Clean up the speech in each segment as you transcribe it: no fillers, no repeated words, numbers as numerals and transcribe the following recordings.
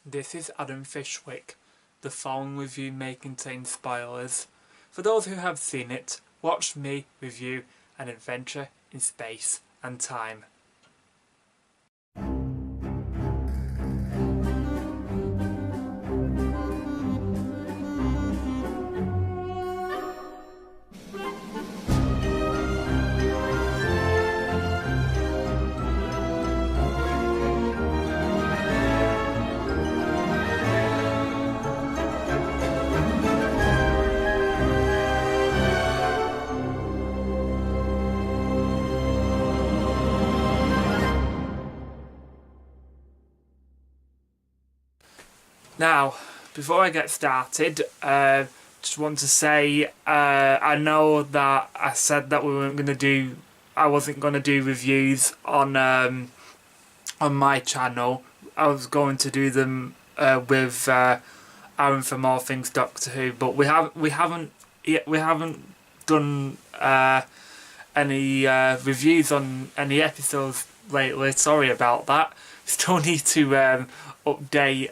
This is Adam Fishwick. The following review may contain spoilers. For those who have seen it, watch me review An Adventure in Space and Time. Now, before I get started, just want to say I know that I said that I wasn't going to do reviews on my channel. I was going to do them with Aaron from All Things Doctor Who, but we haven't done any reviews on any episodes lately. Sorry about that. Still need to update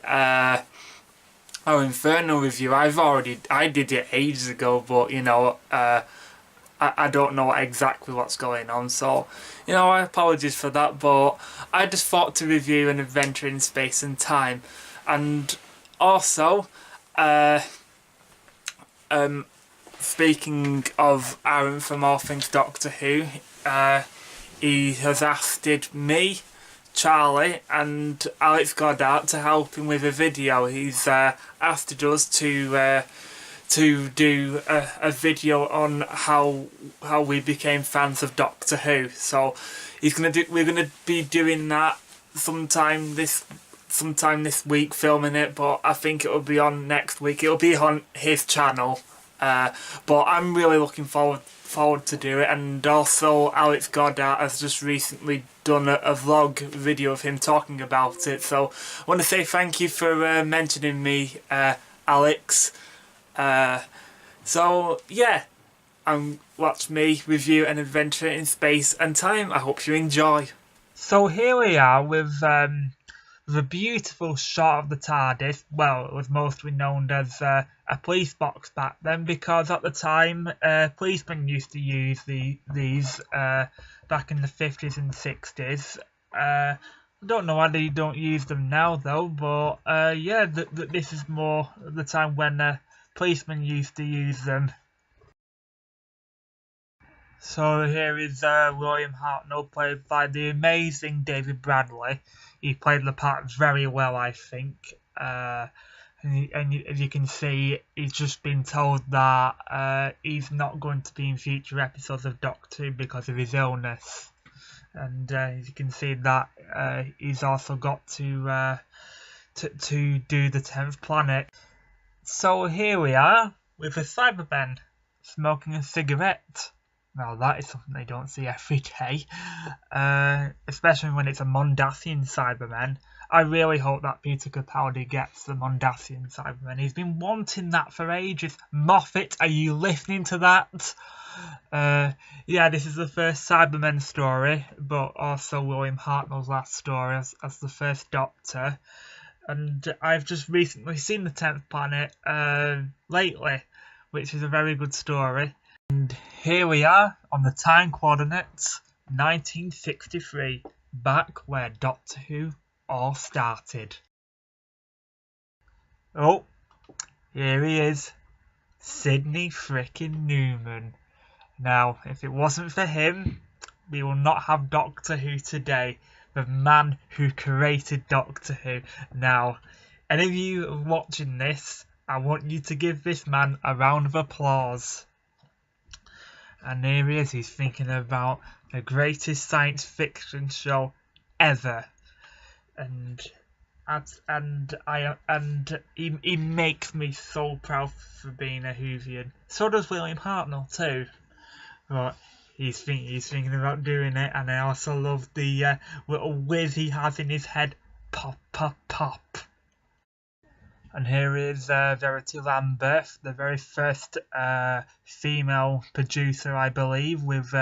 our Inferno review. I did it ages ago, but you know, I don't know exactly what's going on, so you know, I apologize for that. But I just thought to review An Adventure in Space and Time, and also, speaking of Aaron from All Things Doctor Who, he has asked me, Charlie and Alex Goddard to help him with a video. He's asked us to do a video on how we became fans of Doctor Who. So we're gonna be doing that sometime this week, filming it. But I think it will be on next week. It'll be on his channel. But I'm really looking forward to do it. And also Alex Goddard has just recently done a vlog video of him talking about it, so I want to say thank you for mentioning me, Alex. So yeah, watch me review An Adventure in Space and Time. I hope you enjoy. So here we are with the beautiful shot of the TARDIS. Well, it was mostly known as a police box back then, because at the time policemen used to use these back in the 50s and 60s. I don't know why they don't use them now though, but yeah, this is more the time when policemen used to use them. So here is William Hartnell, played by the amazing David Bradley. He played the part very well, I think. And as you can see, he's just been told that he's not going to be in future episodes of Doctor Who because of his illness. And as you can see, that he's also got to do the 10th planet. So here we are with a Cyberman smoking a cigarette. Now that is something they don't see every day, especially when it's a Mondasian Cyberman. I really hope that Peter Capaldi gets the Mondasian Cyberman. He's been wanting that for ages. Moffat, are you listening to that? Yeah, this is the first Cyberman story, but also William Hartnell's last story as the first Doctor. And I've just recently seen the 10th planet lately, which is a very good story. And here we are on the time coordinates 1963, back where Doctor Who all started. Oh, here he is, Sidney frickin' Newman. Now, if it wasn't for him, we will not have Doctor Who today. The man who created Doctor Who. Now, any of you watching this, I want you to give this man a round of applause. And here he is, he's thinking about the greatest science fiction show ever. And he makes me so proud for being a Whovian. So does William Hartnell too. But he's thinking about doing it, and I also love the little whiz he has in his head. Pop, pop, pop. And here is Verity Lambert, the very first female producer, I believe, with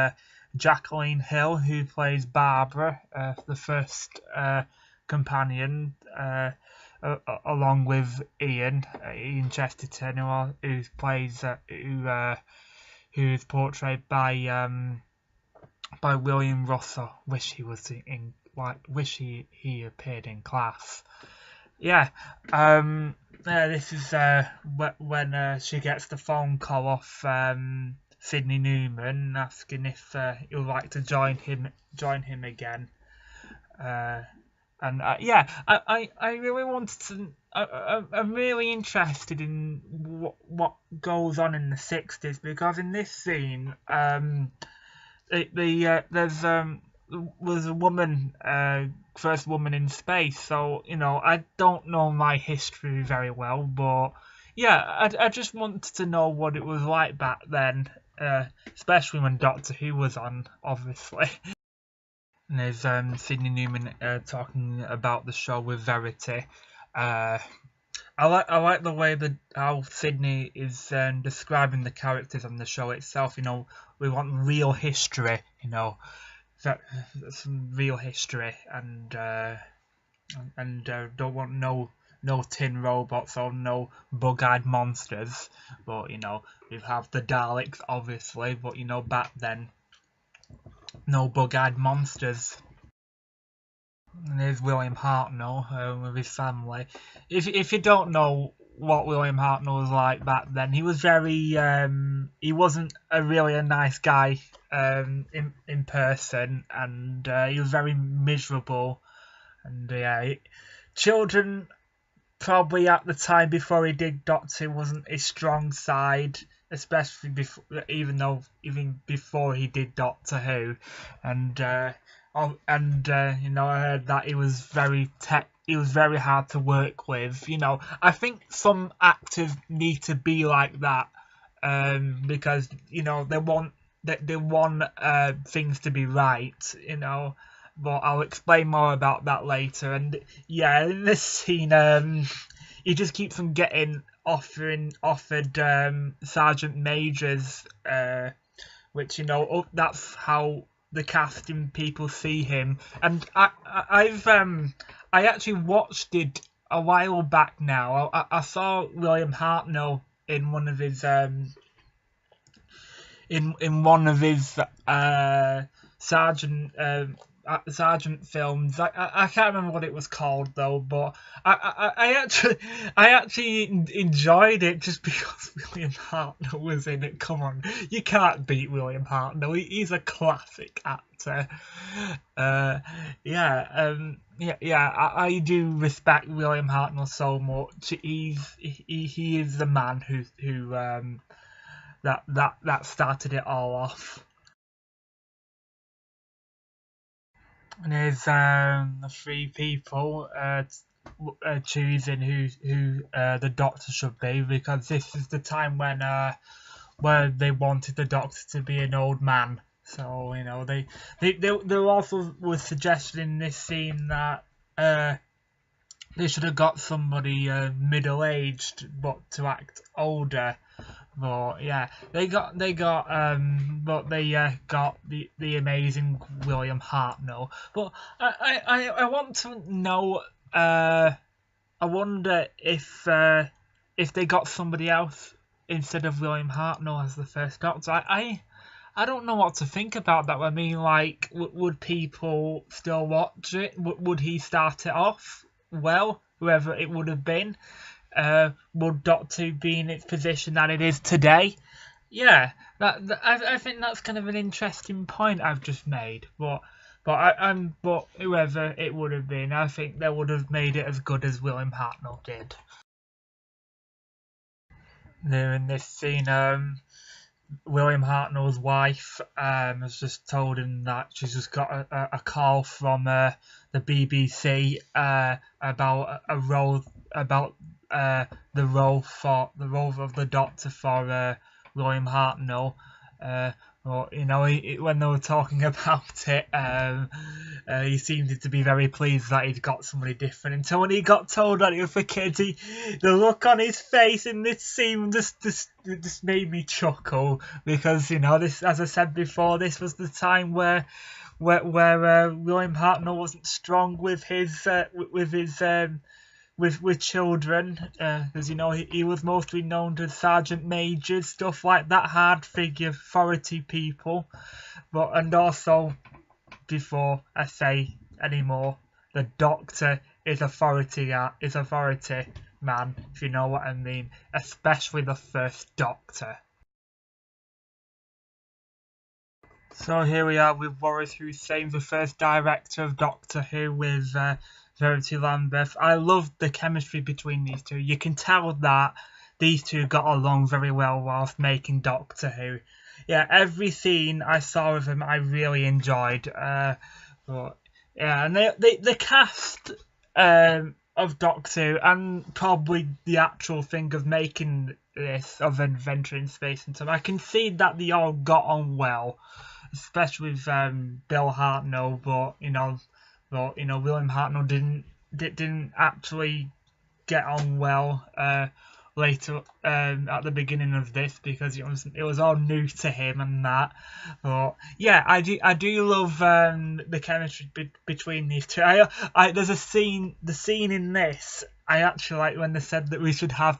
Jacqueline Hill, who plays Barbara, the first companion of along with Ian Chesterton, who is portrayed by William Russell. Wish he was wish he appeared in Class. Yeah. This is when she gets the phone call off Sydney Newman asking if he would like to join him again. I really wanted to. I'm really interested in what goes on in the 60s, because in this scene, was a woman, first woman in space. So I don't know my history very well, but yeah, I just wanted to know what it was like back then, especially when Doctor Who was on, obviously. And there's Sydney Newman talking about the show with Verity. I like the way how Sydney is describing the characters on the show itself. We want real history. Some real history, and don't want no tin robots or no bug-eyed monsters. But we have the Daleks, obviously. But back then, no bug-eyed monsters. And there's William Hartnell with his family. If you don't know what William Hartnell was like back then, he was very he wasn't really a nice guy in person, and he was very miserable. And children probably at the time before he did Doctor wasn't his strong side, especially even before he did Doctor Who. And I heard that he was very hard to work with. I think some actors need to be like that, because they want things to be right. But I'll explain more about that later. And yeah, in this scene, he just keeps on getting offered sergeant majors, which that's how the casting people see him. And I actually watched it a while back now. I saw William Hartnell in one of his sergeant films. I can't remember what it was called though, but I actually enjoyed it just because William Hartnell was in it. Come on, you can't beat William Hartnell. He's a classic actor. I do respect William Hartnell so much. He is the man who that started it all off. And there's the three people choosing who the Doctor should be, because this is the time when where they wanted the Doctor to be an old man. So they also was suggesting in this scene that they should have got somebody middle-aged but to act older. But yeah, they got the amazing William Hartnell. But I want to know. I wonder if they got somebody else instead of William Hartnell as the first Doctor. I don't know what to think about that. I mean, like, would people still watch it? Would he start it off well, whoever it would have been? Would Doctor be in its position that it is today? Yeah, I think that's kind of an interesting point I've just made. But whoever it would have been, I think they would have made it as good as William Hartnell did. There in this scene, William Hartnell's wife has just told him that she's just got a call from the BBC about a role the role of the Doctor for William Hartnell. When they were talking about it, he seemed to be very pleased that he'd got somebody different. Until when he got told that it was for kids, the look on his face in this scene just made me chuckle, because this, as I said before, this was the time where William Hartnell wasn't strong with his with children, because he was mostly known as sergeant majors, stuff like that, hard figure authority people. And also, before I say any more, the Doctor is authority man, if you know what I mean, especially the first Doctor. So here we are with Warith Hussein, the first director of Doctor Who, with Verity Lambeth. I love the chemistry between these two. You can tell that these two got along very well whilst making Doctor Who. Yeah, every scene I saw of them I really enjoyed. But yeah, and the cast of Doctor Who, and probably the actual thing of making this, of Adventure in Space and Time, I can see that they all got on well, especially with Bill Hartnell, but William Hartnell didn't actually get on well later at the beginning of this, because it was all new to him and that. But yeah, I do love the chemistry between these two. There's a scene, the scene in this I actually like, when they said that we should have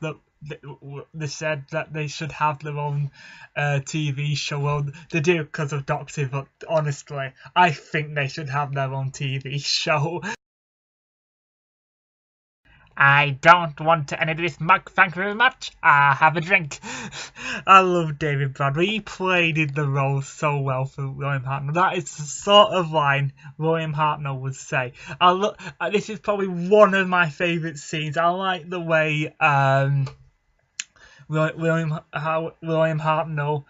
they said that they should have their own TV show. Well, they do because of Doctor, but honestly, I think they should have their own TV show. I don't want any of this mug, thank you very much. Have a drink. I love David Bradley. He played in the role so well for William Hartnell. That is the sort of line William Hartnell would say. This is probably one of my favourite scenes. I like the way William Hartnell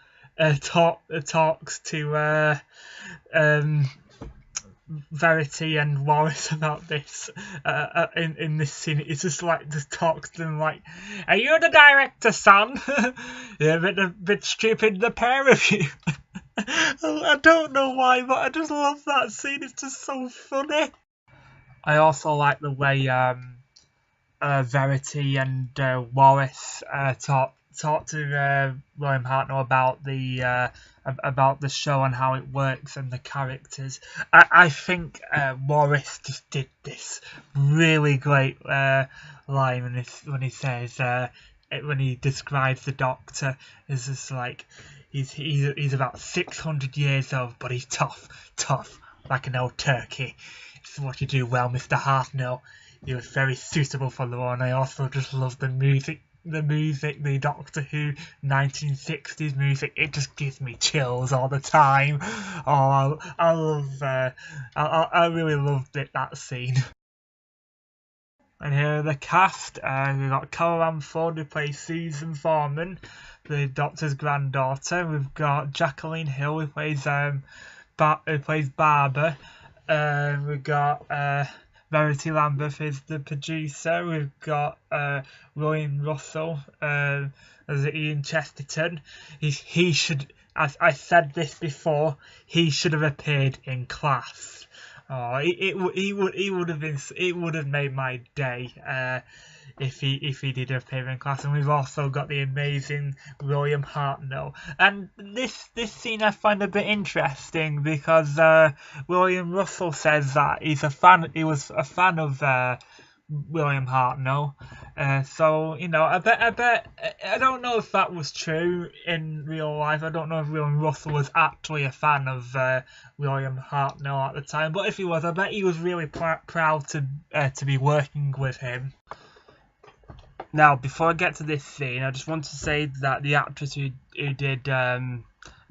talks to Verity and Warith about this in this scene. It's just talks to them like, "Are you the director, son?" Yeah, a bit stupid, the pair of you. I don't know why, but I just love that scene. It's just so funny. I also like the way Verity and Warith talk to William Hartnell about the show and how it works and the characters. I think Warith just did this really great line when he says when he describes the Doctor as just like he's about 600 years old, but he's tough like an old turkey. It's what you do well, Mr. Hartnell. He was very suitable for the role, and I also just love the music, the Doctor Who 1960s music. It just gives me chills all the time. Oh, I really loved that scene. And here are the cast. We've got Carole Ann Ford, who plays Susan Foreman, the Doctor's granddaughter. We've got Jacqueline Hill, who plays Barbara. We've got Verity Lambeth is the producer. We've got William Russell as Ian Chesterton. He should, as I said this before, he should have appeared in Class. Oh, he would have made my day if he did appear in Class. And we've also got the amazing William Hartnell. And this scene I find a bit interesting, because William Russell says that he was a fan of William Hartnell. So I bet I don't know if that was true in real life. I don't know if William Russell was actually a fan of William Hartnell at the time, but if he was, I bet he was really proud to be working with him. Now, before I get to this scene, I just want to say that the actress who did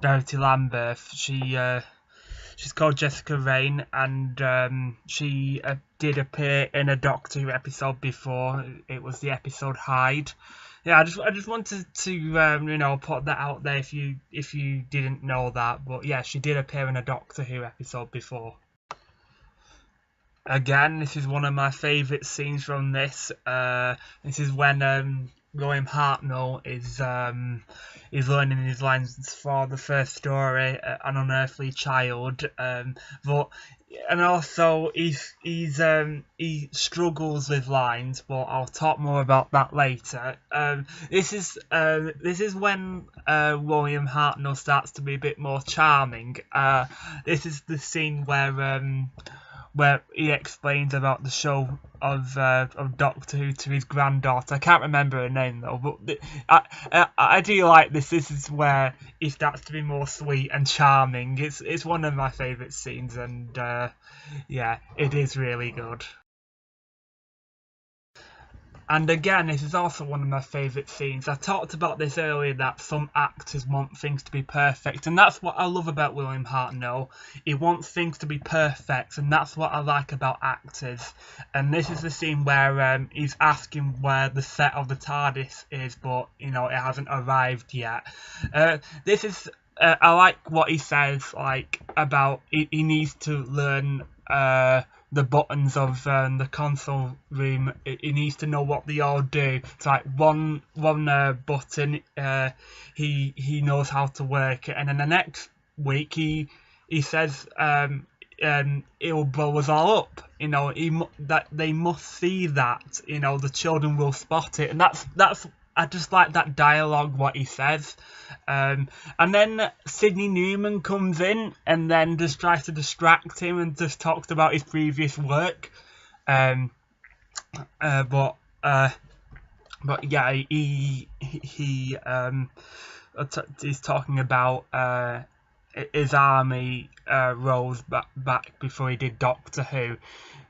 Verity Lambeth, she's called Jessica Raine, and she did appear in a Doctor Who episode before. It was the episode Hyde. Yeah, I just wanted to put that out there if you didn't know that. But yeah, she did appear in a Doctor Who episode before. Again, this is one of my favourite scenes from this. This is when William Hartnell is learning his lines for the first story, An Unearthly Child. And also he struggles with lines, but I'll talk more about that later. This is when William Hartnell starts to be a bit more charming. This is the scene where he explains about the show of Doctor Who to his granddaughter. I can't remember her name though, but I do like this. This is where he starts to be more sweet and charming. It's one of my favourite scenes, and yeah, it is really good. And again, this is also one of my favourite scenes. I talked about this earlier, that some actors want things to be perfect, and that's what I love about William Hartnell. He wants things to be perfect, and that's what I like about actors. And this is the scene where he's asking where the set of the TARDIS is, but it hasn't arrived yet. This is I like what he says, like about he needs to learn the buttons of the console room. He needs to know what they all do. It's like one button. He knows how to work it, and then the next week he says it'll blow us all up. That they must see that. The children will spot it, and that's. I just like that dialogue, what he says. And then Sidney Newman comes in and then just tries to distract him and just talks about his previous work. But yeah, he's talking about his army roles back before he did Doctor Who.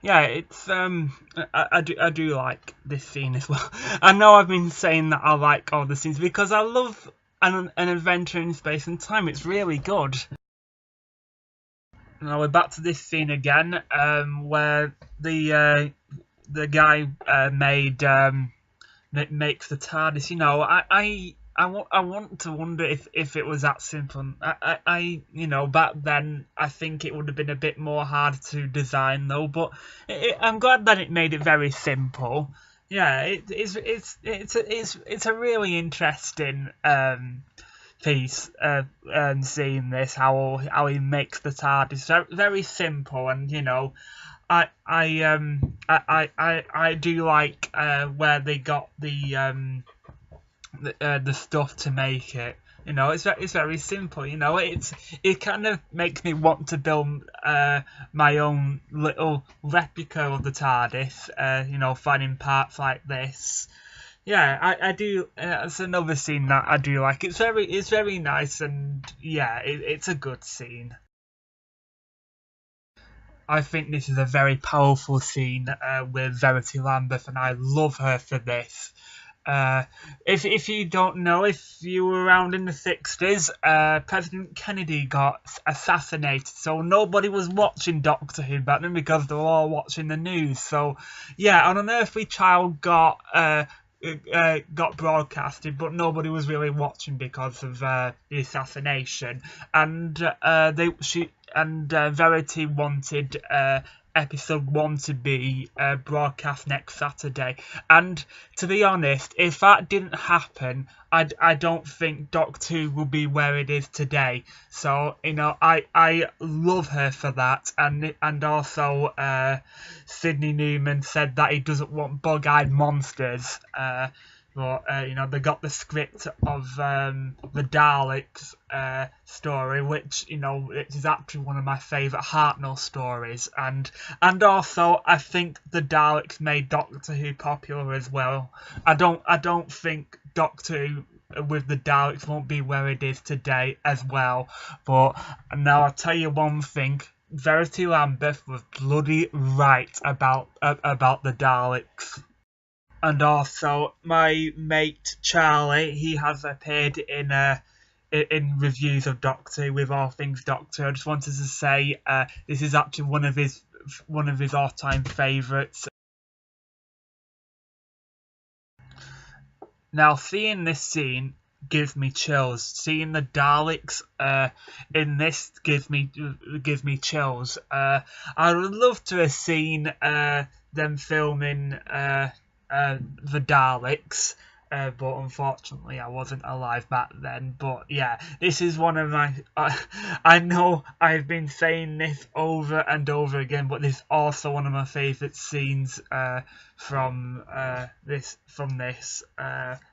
Yeah, it's I do like this scene as well. I know I've been saying that I like all the scenes because I love an adventure in space and time. It's really good. Now we're back to this scene again, where the guy makes the TARDIS. I want to wonder if it was that simple. Back then I think it would have been a bit more hard to design though. But I'm glad that it made it very simple. Yeah, it's a really interesting piece, and seeing this how he makes the TARDIS very, very simple, and I do like where they got the stuff to make it. It's very simple. It kind of makes me want to build my own little replica of the TARDIS. Finding parts like this. Yeah, I do. It's another scene that I do like. It's very nice, and yeah, it's a good scene. I think this is a very powerful scene with Verity Lambert, and I love her for this. If you don't know, if you were around in the 60s, President Kennedy got assassinated, so nobody was watching Doctor Who back then because they were all watching the news. So yeah, An Unearthly Child got broadcasted, but nobody was really watching because of the assassination. And Verity wanted episode 1 to be broadcast next Saturday. And to be honest, if that didn't happen, I don't think Doctor Who will be where it is today. So I love her for that, and also Sidney Newman said that he doesn't want bug-eyed monsters. But they got the script of the Daleks story, which it is actually one of my favourite Hartnell stories, and also I think the Daleks made Doctor Who popular as well. I don't think Doctor Who with the Daleks won't be where it is today as well. But now I'll tell you one thing. Verity Lambert was bloody right about the Daleks. And also, my mate Charlie, he has appeared in reviews of Doctor Who with All Things Doctor. I just wanted to say this is actually one of his all-time favourites. Now, seeing this scene gives me chills. Seeing the Daleks in this gives me chills. I would love to have seen them filming the Daleks, but unfortunately I wasn't alive back then. But yeah, this is one of my I know I've been saying this over and over again, but this is also one of my favourite scenes from this,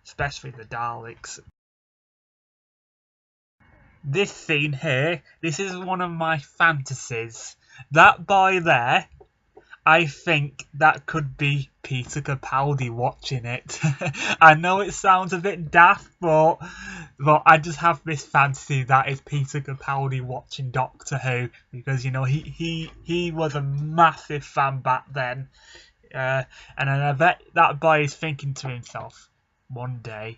especially the Daleks. This scene here, this is one of my fantasies. That boy there I think that could be Peter Capaldi watching it. I know it sounds a bit daft, but I just have this fantasy that it's Peter Capaldi watching Doctor Who, because he was a massive fan back then, and I bet that boy is thinking to himself, one day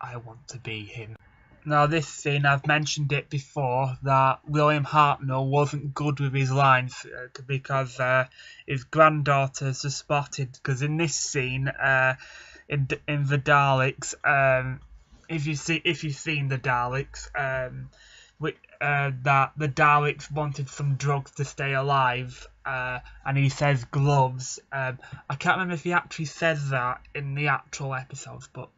I want to be him. Now, this scene, I've mentioned it before, that William Hartnell wasn't good with his lines because his granddaughters are spotted. Because in this scene, in the Daleks, if you've seen the Daleks, that the Daleks wanted some drugs to stay alive, and he says gloves. I can't remember if he actually says that in the actual episodes, but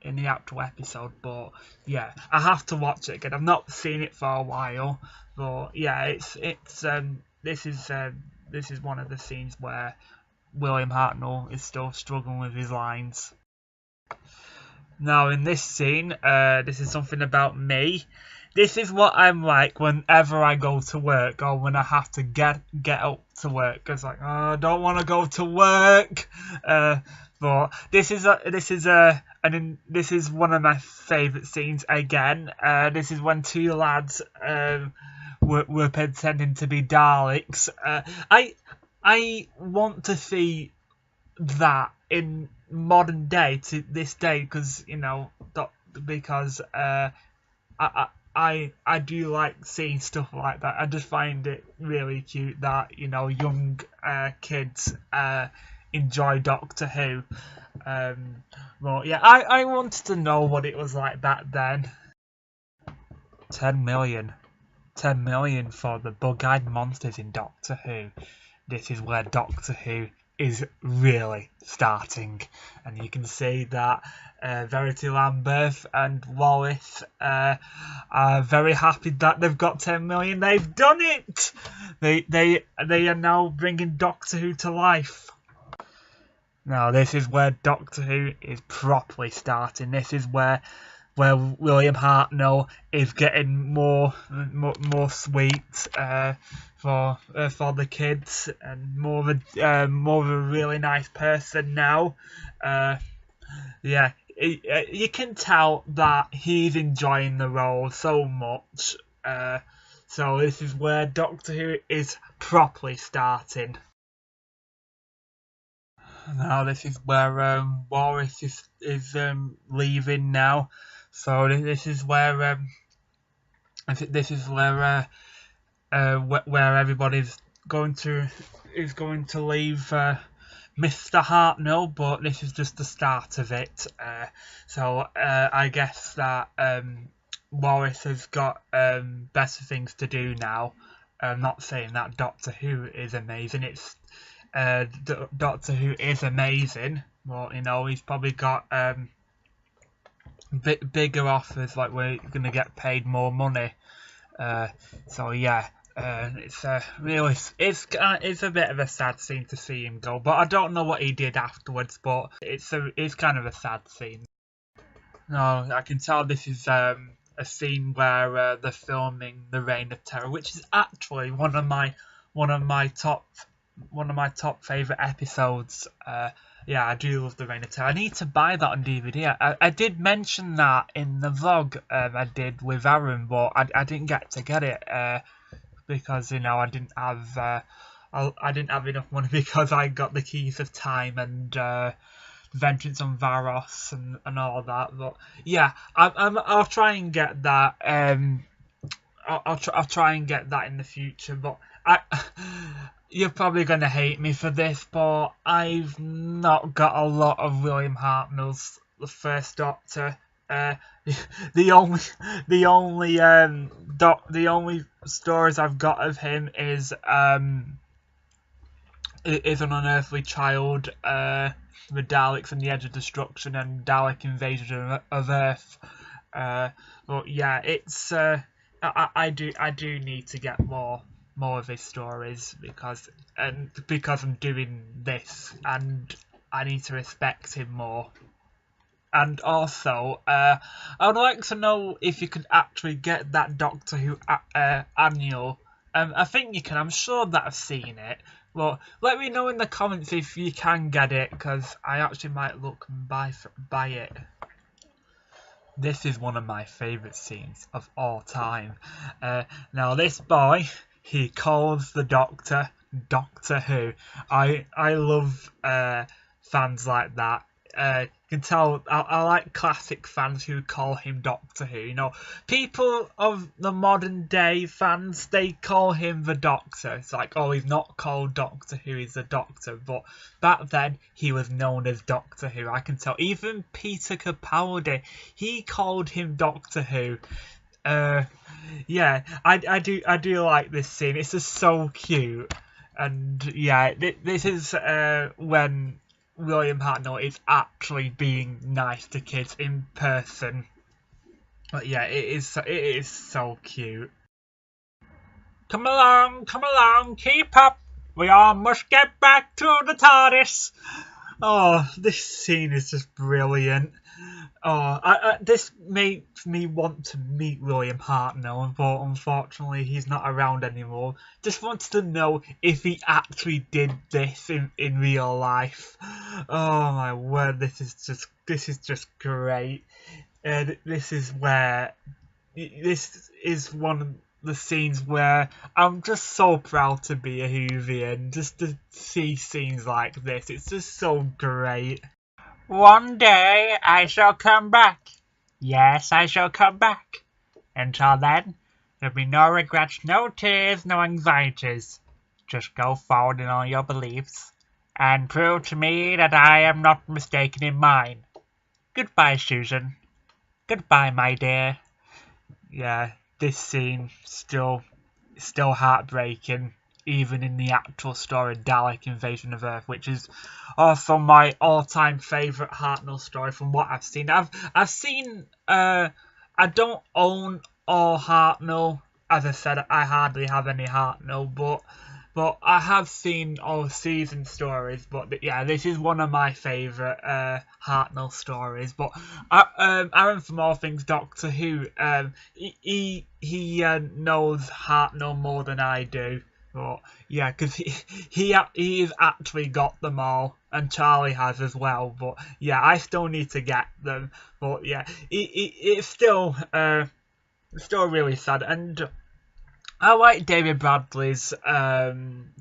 yeah, I have to watch it again. I've not seen it for a while, but yeah, it's this is one of the scenes where William Hartnell is still struggling with his lines. Now, in this scene, this is something about me. This is what I'm like whenever I go to work, or when I have to get up to work. It's like, oh, I don't want to go to work. But this is one of my favourite scenes again. This is when two lads were pretending to be Daleks. I want to see that in modern day, to this day, because I do like seeing stuff like that. I just find it really cute that young kids enjoy Doctor Who. Well, yeah, I wanted to know what it was like back then. 10 million for the bug-eyed monsters in Doctor Who. This is where Doctor Who is really starting, and you can see that Verity Lambert and Wallace are very happy that they've got 10 million. They've done it. They are now bringing Doctor Who to life. Now, this is where Doctor Who is properly starting. This is where William Hartnell is getting more sweet for the kids, and more of a really nice person now. Yeah, you can tell that he's enjoying the role so much. So this is where Doctor Who is properly starting. Now this is where Boris is leaving now. So this is where where everybody's going to leave Mr. Hartnell, but this is just the start of it. So I guess that Boris has got better things to do now. I'm not saying that Doctor Who is amazing. It's Doctor Who is amazing. Well, he's probably got bigger offers, like we're going to get paid more money. So yeah, it's really it's a bit of a sad scene to see him go. But I don't know what he did afterwards. But it's kind of a sad scene. No, I can tell this is a scene where they're filming The Reign of Terror, which is actually one of my top favourite episodes. Yeah, I do love The Reign of Terror. I need to buy that on DVD. I did mention that in the vlog I did with Aaron, but I didn't get to get it because I didn't have enough money, because I got the Keys of Time and Vengeance on Varos and all that. But yeah, I'll try and get that. I'll try and get that in the future. But you're probably going to hate me for this, but I've not got a lot of William Hartnell's The First Doctor. The only stories I've got of him is An Unearthly Child, The Daleks and the Edge of Destruction, and Dalek Invasion of Earth. But yeah, it's I do need to get more of his stories, because I'm doing this, and I need to respect him more. And also, I would like to know if you could actually get that Doctor Who annual. I think you can. I'm sure that I've seen it. Well, let me know in the comments if you can get it, because I actually might look and buy it. This is one of my favourite scenes of all time. Now this boy, he calls the Doctor Doctor Who. I love fans like that. You can tell I like classic fans who call him Doctor Who. You know, people of the modern day fans, they call him the Doctor. It's like, oh, he's not called Doctor Who, he's the Doctor. But back then, he was known as Doctor Who. I can tell. Even Peter Capaldi, he called him Doctor Who. Yeah, I do like this scene. It's just so cute. And yeah, this is when William Hartnell is actually being nice to kids in person. But yeah, it is so cute. Come along, keep up. We all must get back to the TARDIS. Oh, this scene is just brilliant. Oh, this makes me want to meet William Hartnell, but unfortunately he's not around anymore. Just wanted to know if he actually did this in real life. Oh my word, this is just great. This is one of the scenes where I'm just so proud to be a Whovian. Just to see scenes like this, it's just so great. One day I shall come back. Yes, I shall come back. Until then, there'll be no regrets, no tears, no anxieties. Just go forward in all your beliefs, and prove to me that I am not mistaken in mine. Goodbye, Susan. Goodbye, my dear. Yeah, this scene still heartbreaking, even in the actual story Dalek Invasion of Earth, which is also my all-time favourite Hartnell story from what I've seen. I've seen I don't own all Hartnell. As I said, I hardly have any Hartnell, but I have seen all season stories. But yeah, this is one of my favourite Hartnell stories. But Aaron from All Things Doctor Who, he knows Hartnell more than I do. But yeah, because he's actually got them all, and Charlie has as well. But yeah, I still need to get them. But yeah, it's still really sad, and I like David Bradley's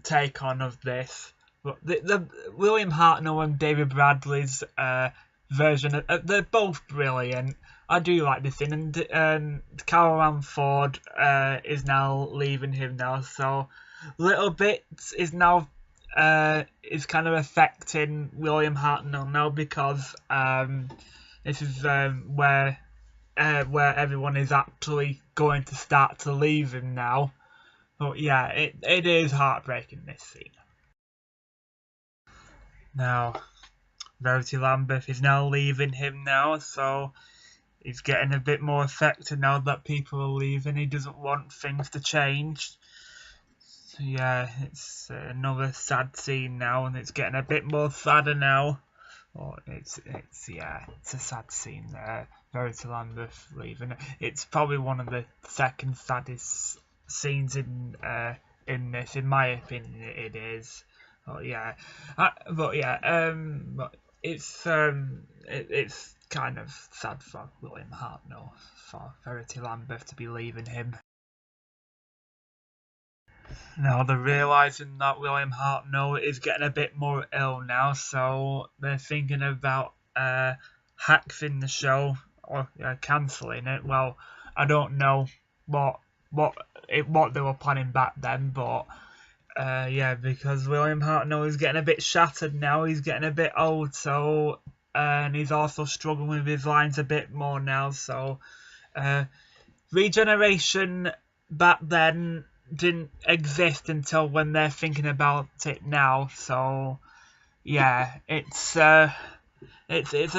take on of this. But the William Hartnell and David Bradley's version, they're both brilliant. I do like this thing, and Carol Ann Ford is now leaving him now, so little bits is now is kind of affecting William Hartnell now, because this is where everyone is actually going to start to leave him now. But yeah, it is heartbreaking, this scene. Now, Verity Lambeth is now leaving him now, so he's getting a bit more affected now that people are leaving. He doesn't want things to change. So yeah, it's another sad scene now, and it's getting a bit more sadder now. Oh, it's a sad scene there. Verity Lambeth leaving. It's probably one of the second saddest scenes in this, in my opinion. It is. But yeah, but it's it's kind of sad for William Hartnell, for Verity Lambeth to be leaving him. Now they're realising that William Hartnell is getting a bit more ill now, so they're thinking about axing the show, or cancelling it. Well, I don't know what they were planning back then, but yeah, because William Hartnell is getting a bit shattered now. He's getting a bit old, so and he's also struggling with his lines a bit more now. So regeneration back then didn't exist until when they're thinking about it now. So yeah, it's a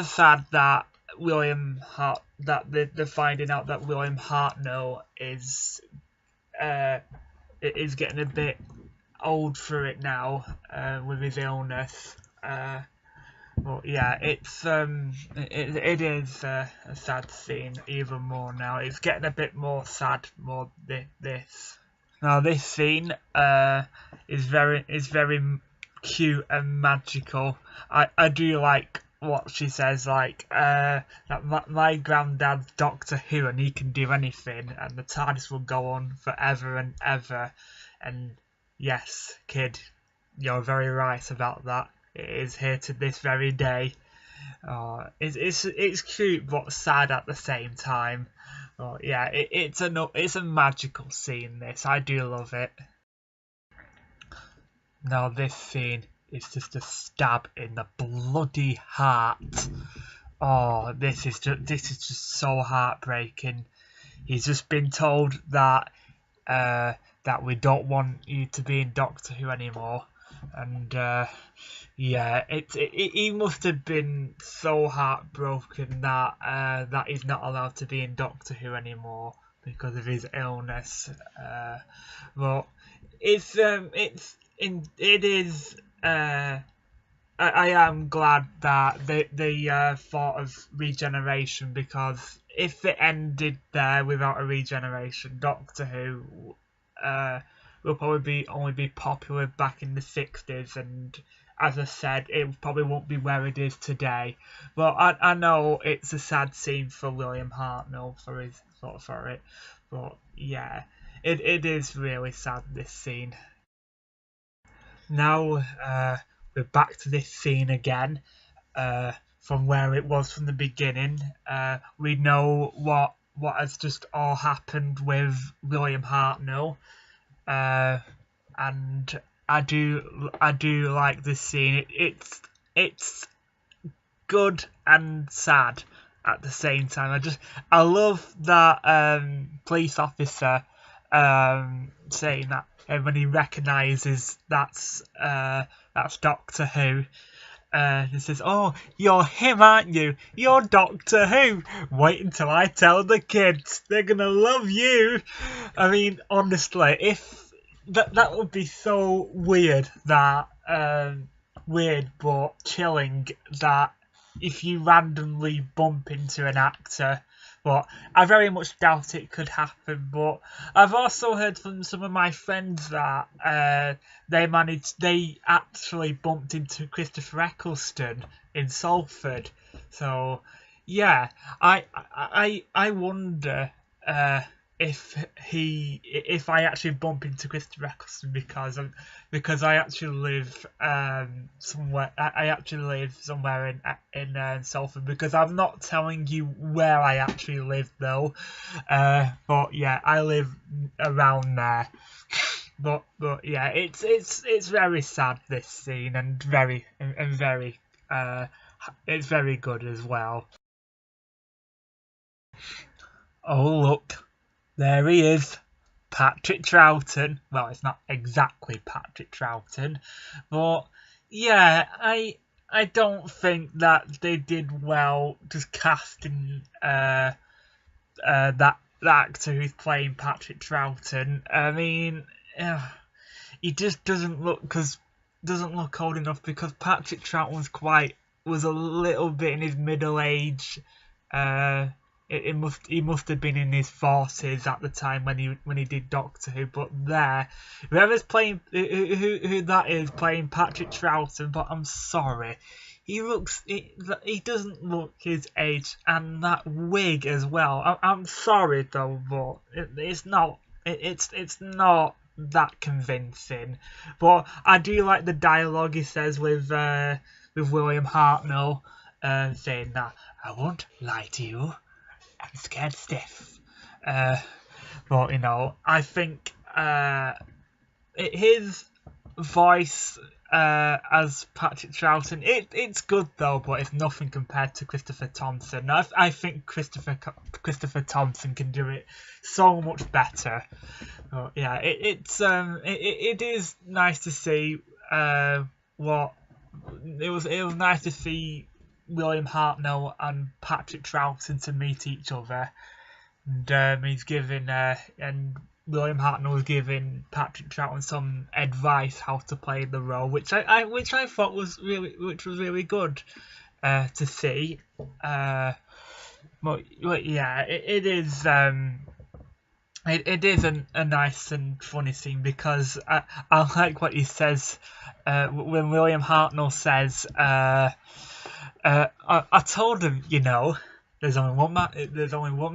sad that they're finding out that William Hartnell is getting a bit old for it now with his illness. But yeah, it is a sad scene even more now. It's getting a bit more sad, more this. Now this scene is very cute and magical. I do like what she says, like that my granddad's Doctor Who and he can do anything, and the TARDIS will go on forever and ever. And yes, kid, you're very right about that. It is here to this very day. It's cute but sad at the same time. Oh yeah, it's a magical scene. This I do love it. Now this scene is just a stab in the bloody heart. Oh, this is just so heartbreaking. He's just been told that that we don't want you to be in Doctor Who anymore, and yeah, he must have been so heartbroken that that he's not allowed to be in Doctor Who anymore because of his illness. But it is. I am glad that they thought of regeneration, because if it ended there without a regeneration, Doctor Who will probably only be popular back in the 60s, and as I said, it probably won't be where it is today. But I know it's a sad scene for William Hartnell for it, but yeah, it is really sad, this scene. Now we're back to this scene again, from where it was from the beginning. We know what has just all happened with William Hartnell, and I do like this scene. It's good and sad at the same time. I love that police officer saying that when he recognises that's Doctor Who. He says, "Oh, you're him, aren't you? You're Doctor Who. Wait until I tell the kids. They're gonna love you." I mean, honestly, if that would be so weird, that weird but chilling, that if you randomly bump into an actor. But I very much doubt it could happen. But I've also heard from some of my friends that they actually bumped into Christopher Eccleston in Salford. So yeah, I wonder if I actually bump into Christopher Eccleston, because I actually live somewhere. I actually live somewhere in Salford, because I'm not telling you where I actually live though. But yeah, I live around there. But yeah, it's very sad, this scene, and very it's very good as well. Oh look, there he is. Patrick Troughton. Well, it's not exactly Patrick Troughton, but yeah, I don't think that they did well just casting that actor who's playing Patrick Troughton. I mean, he just doesn't look old enough, because Patrick Troughton was a little bit in his middle age. Uh, he must have been in his 40s at the time when he did Doctor Who. But there, whoever's playing who that is playing Patrick Troughton, but I'm sorry, he doesn't look his age, and that wig as well. I'm sorry though, but it's not that convincing. But I do like the dialogue he says with William Hartnell, saying that I won't lie to you, I'm scared stiff. But I think his voice as Patrick Troughton, it's good though, but it's nothing compared to Christopher Thompson. I think Christopher Thompson can do it so much better. But yeah, it is nice to see what it was nice to see William Hartnell and Patrick Troughton to meet each other, and he's giving and William Hartnell was giving Patrick Troughton some advice how to play the role, which I thought was really good to see. But yeah, it is It is a nice and funny scene because I like what he says when William Hartnell says, I told him, there's only one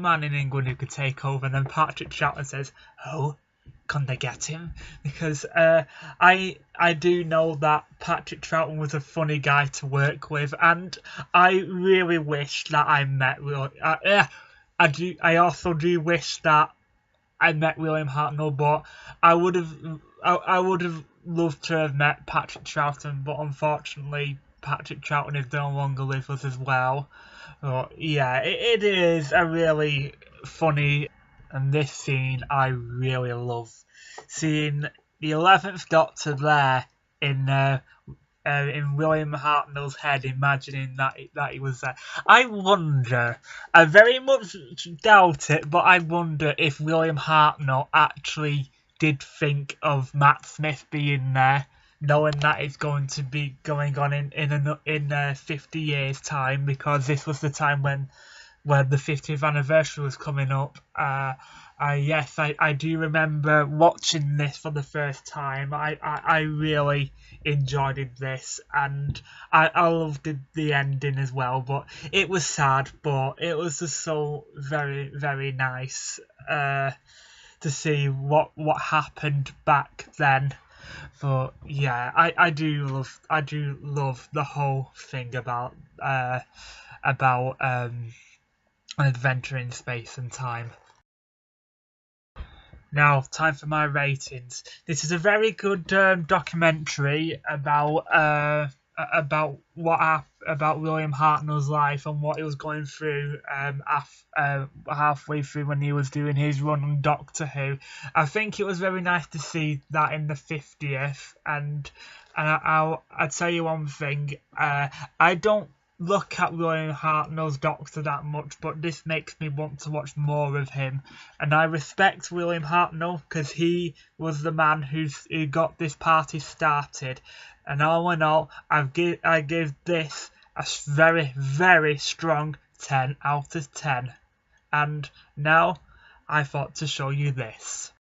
man in England who could take over, and then Patrick Troughton says, oh, can they get him? Because I do know that Patrick Troughton was a funny guy to work with, and I really wish that I met I also do wish that I met William Hartnell, but I would have loved to have met Patrick Troughton, but unfortunately Patrick Troughton is no longer with us as well. But yeah, it is a really funny, and this scene I really love. Seeing the 11th Doctor there in William Hartnell's head, imagining that he was there. I wonder, I very much doubt it, but I wonder if William Hartnell actually did think of Matt Smith being there, knowing that it's going to be going on in 50 years' time, because this was the time when the 50th anniversary was coming up. Yes, I do remember watching this for the first time. I really enjoyed this, and I loved the ending as well. But it was sad, but it was just so very, very nice to see what happened back then. But yeah, I do love the whole thing about an adventure in space and time. Now, time for my ratings. This is a very good documentary about about William Hartnell's life and what he was going through halfway through when he was doing his run on Doctor Who. I think it was very nice to see that in the 50th, and I'll tell you one thing. I don't look at William Hartnell's Doctor that much, but this makes me want to watch more of him. And I respect William Hartnell because he was the man who got this party started. And all in all, I give this a very, very strong 10 out of 10. And now I thought to show you this.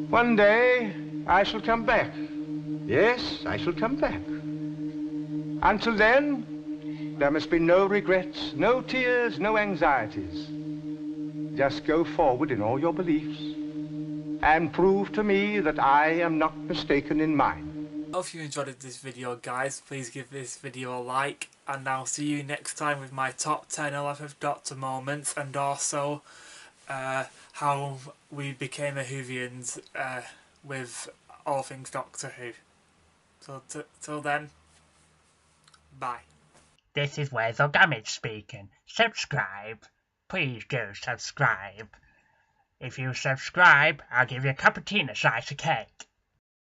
One day I shall come back. Yes, I shall come back. Until then, there must be no regrets, no tears, no anxieties. Just go forward in all your beliefs and prove to me that I am not mistaken in mine. If you enjoyed this video, guys, please give this video a like, and I'll see you next time with my top 10 11th Doctor moments, and also how we became a Whovians with all things Doctor Who. So till then, bye. This is Where's Damage speaking. Subscribe. Please do subscribe. If you subscribe, I'll give you a cup of tea and a slice of cake.